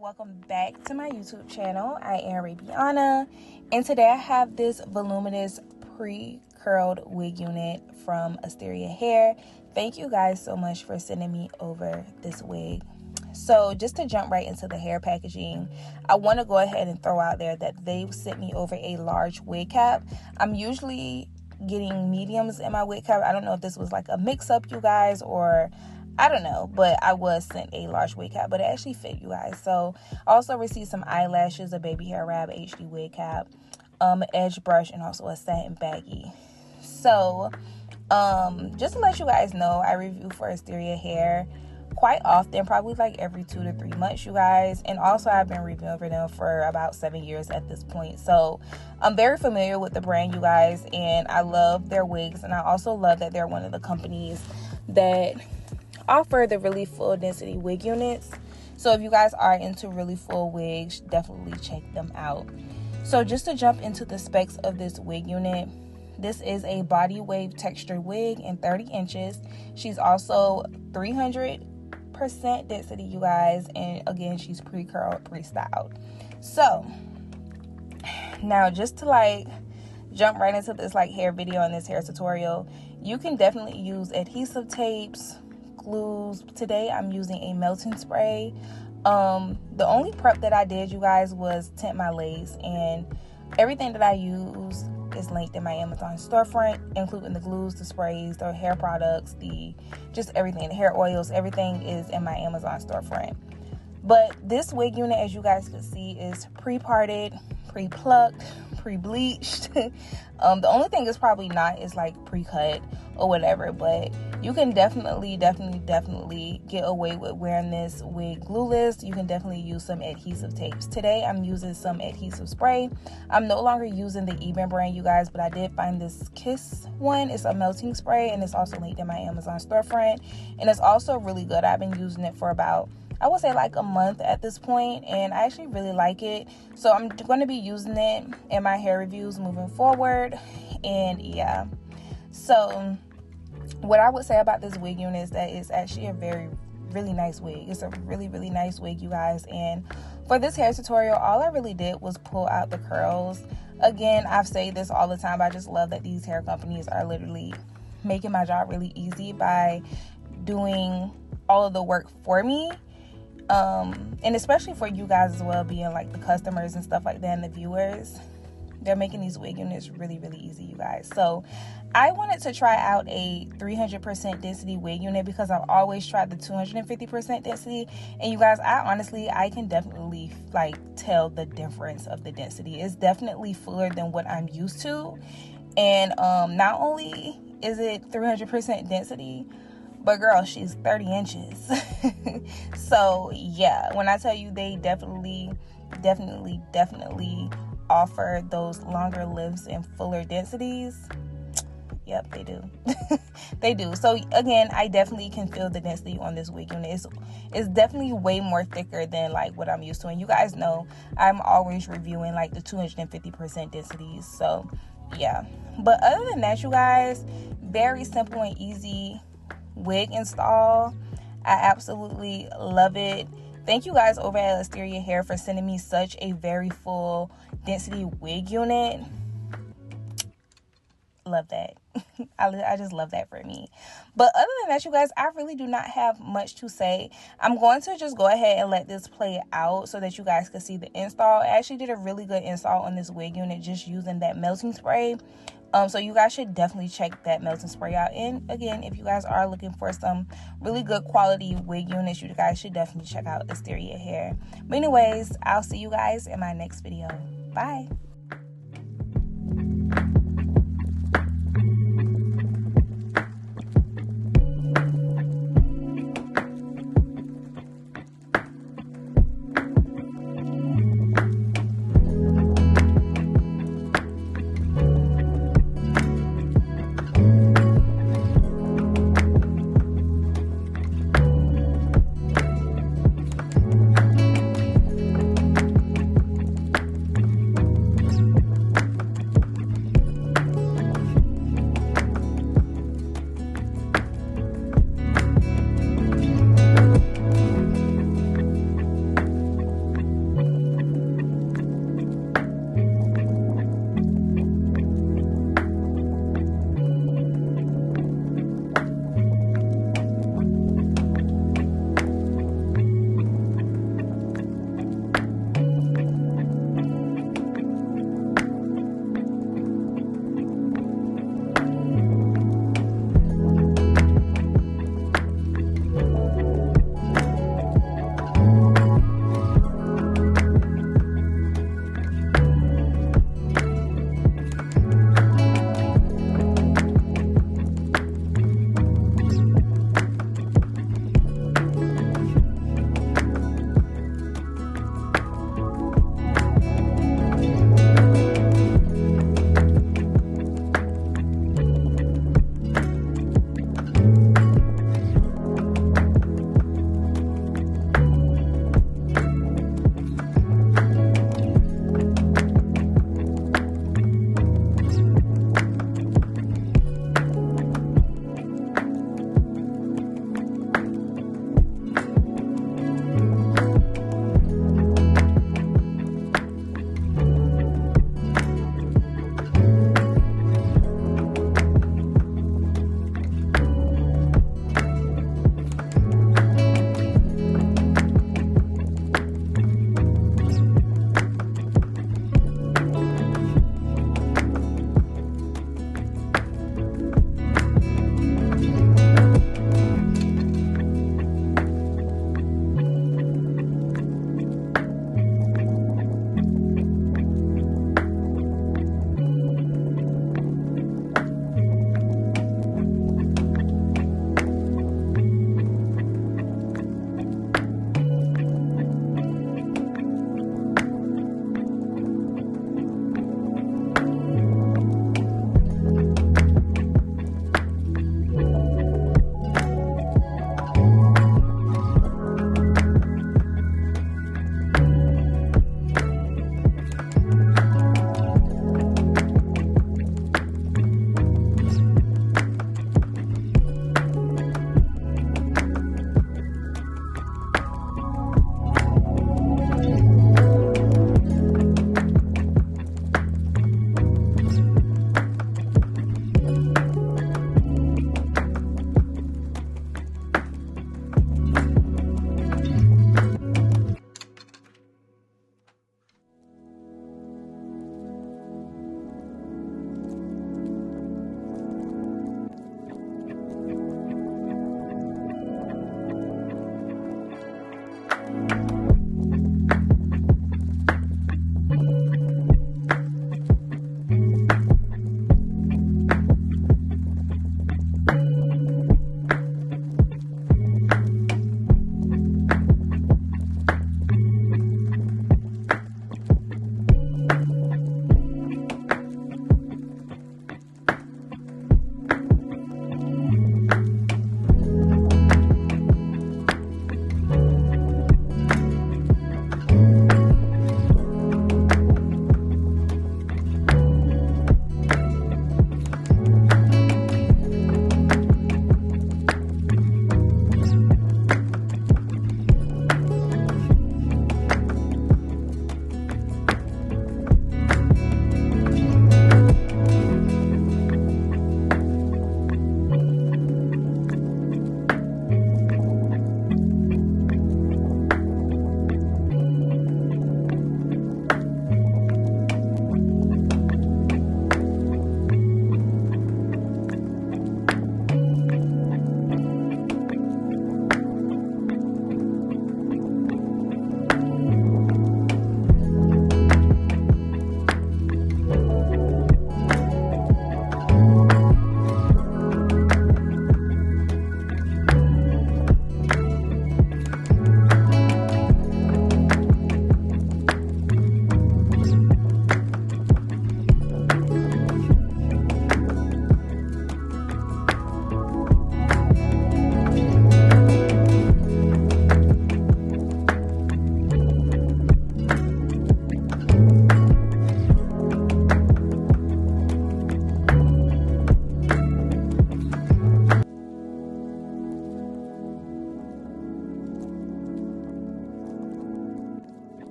welcome back to my YouTube channel. I am Rabiana, and today I have this voluminous pre-curled wig unit from Asteria Hair. Thank you guys so much for sending me over this wig. So just to jump right into the hair packaging, I want to go ahead and throw out there that they sent me over a large wig cap. I'm usually getting mediums in my wig cap. I don't know if this was like a mix-up, you guys, or I don't know, but I was sent a large wig cap, but it actually fit, you guys. So I also received some eyelashes, a baby hair wrap, HD wig cap, edge brush, and also a satin baggie. So just to let you guys know, I review for Asteria Hair quite often, probably like every 2 to 3 months, you guys. And also I've been reviewing for them for about 7 years at this point. So I'm very familiar with the brand, you guys, and I love their wigs. And I also love that they're one of the companies that offer the really full density wig units. So if you guys are into really full wigs, definitely check them out. So just to jump into the specs of this wig unit, this is a BodyWave textured wig in 30 inches. She's also 300% density, you guys, and again, she's pre-curled, pre-styled. So now just to like jump right into this like hair video and this hair tutorial, you can definitely use adhesive tapes, glues. Today I'm using a melting spray. The only prep that I did, you guys, was tint my lace, and everything that I use is linked in my Amazon storefront, including the glues, the sprays, the hair products, just everything, the hair oils, everything is in my Amazon storefront. But this wig unit, as you guys can see, is pre-parted, pre-plucked, pre-bleached. The only thing is probably not is like pre-cut or whatever, but you can definitely get away with wearing this wig glueless. You can definitely use some adhesive tapes. Today I'm using some adhesive spray. I'm no longer using the Eben brand, you guys, but I did find this Kiss one. It's a melting spray, and it's also linked in my Amazon storefront, and it's also really good. I've been using it for about, I would say, like a month at this point, and I actually really like it. So I'm going to be using it in my hair reviews moving forward. And yeah, so what I would say about this wig unit is that it's actually a really nice wig. It's a really nice wig, you guys. And for this hair tutorial, all I really did was pull out the curls. Again, I've said this all the time, but I just love that these hair companies are literally making my job really easy by doing all of the work for me. And especially for you guys as well, being like the customers and stuff like that, and the viewers, they're making these wig units really easy, you guys. So I wanted to try out a 300% density wig unit because I've always tried the 250% density, and you guys, I can definitely like tell the difference of the density. It's definitely fuller than what I'm used to, and not only is it 300% density, but girl, she's 30 inches. So yeah, when I tell you they definitely offer those longer lifts and fuller densities, yep, they do. They do. So again, I definitely can feel the density on this wig unit. It's definitely way more thicker than like what I'm used to. And you guys know I'm always reviewing like the 250% densities. So yeah. But other than that, you guys, very simple and easy wig install. I absolutely love it. Thank you guys over at Asteria Hair for sending me such a very full density wig unit. Love that. I just love that for me. But other than that, you guys, I really do not have much to say. I'm going to just go ahead and let this play out so that you guys can see the install. I actually did a really good install on this wig unit just using that melting spray. So you guys should definitely check that melting spray out. And again, if you guys are looking for some really good quality wig units, you guys should definitely check out Asteria Hair. But anyways, I'll see you guys in my next video. Bye.